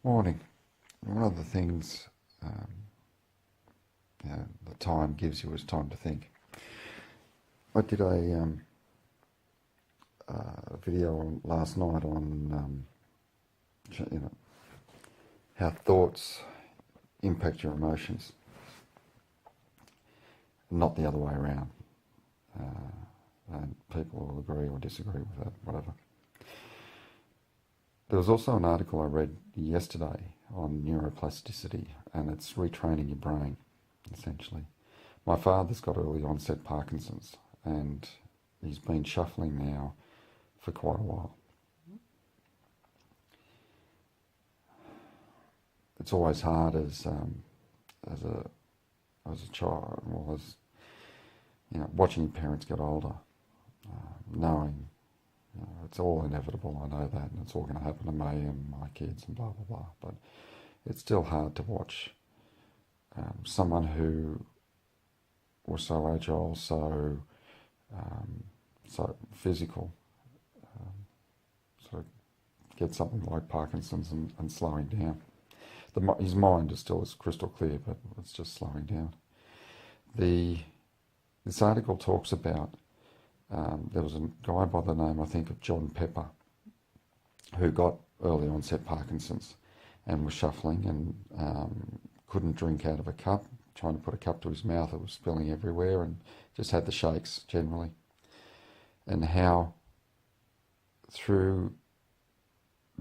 Morning. One of the things the time gives you is time to think. I did a video last night on how thoughts impact your emotions, not the other way around. And people will agree or disagree with that, whatever. There was also an article I read yesterday on neuroplasticity, and it's retraining your brain, essentially. My father's got early onset Parkinson's, and he's been shuffling now for quite a while. It's always hard as a child, well, as watching your parents get older, knowing it's all inevitable. I know that, and it's all going to happen to me and my kids and blah blah blah. But it's still hard to watch someone who was so agile, so physical, sort of get something like Parkinson's and slowing down. His mind is still as crystal clear, but it's just slowing down. This article talks about there was a guy by the name, I think, of John Pepper, who got early onset Parkinson's and was shuffling and couldn't drink out of a cup, trying to put a cup to his mouth, it was spilling everywhere, and just had the shakes generally. And how through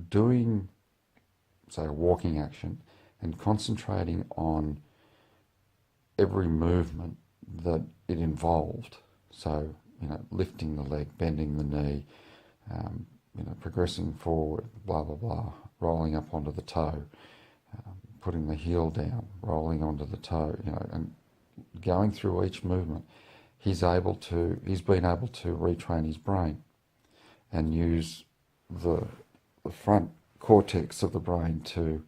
doing, say, a walking action and concentrating on every movement that it involved, so lifting the leg, bending the knee, progressing forward, blah blah blah, rolling up onto the toe, putting the heel down, rolling onto the toe, and going through each movement, he's been able to retrain his brain and use the front cortex of the brain to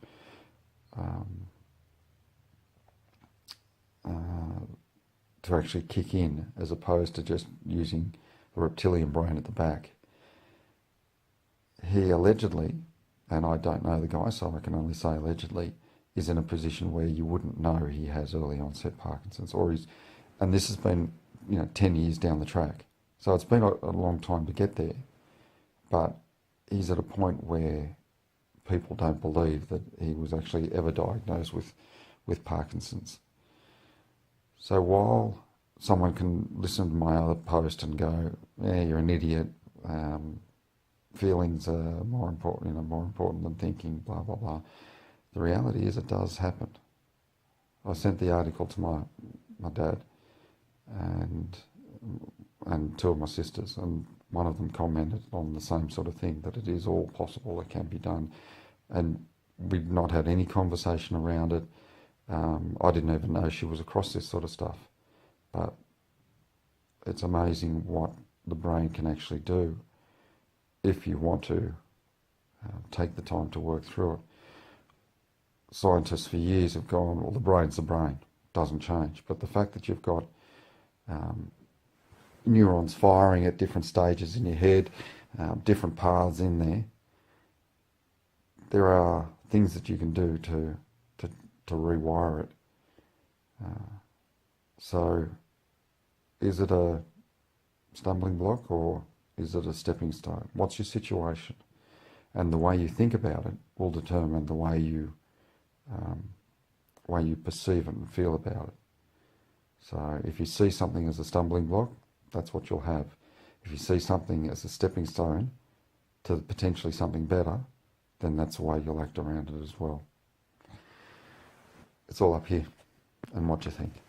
actually kick in, as opposed to just using the reptilian brain at the back. He allegedly, and I don't know the guy, so I can only say allegedly, is in a position where you wouldn't know he has early onset Parkinson's, and this has been 10 years down the track. So it's been a long time to get there, but he's at a point where people don't believe that he was actually ever diagnosed with Parkinson's. So while someone can listen to my other post and go, "Yeah, you're an idiot. Feelings are more important than thinking." Blah blah blah. The reality is, it does happen. I sent the article to my dad and two of my sisters, and one of them commented on the same sort of thing, that it is all possible, it can be done, and we'd not had any conversation around it. I didn't even know she was across this sort of stuff, but it's amazing what the brain can actually do if you want to take the time to work through it. Scientists for years have gone, well, the brain's the brain, doesn't change, but the fact that you've got neurons firing at different stages in your head, different paths in there are things that you can do to rewire it. So is it a stumbling block or is it a stepping stone? What's your situation? And the way you think about it will determine the way you perceive it and feel about it. So if you see something as a stumbling block, that's what you'll have. If you see something as a stepping stone to potentially something better, then that's the way you'll act around it as well. It's all up here and what you think.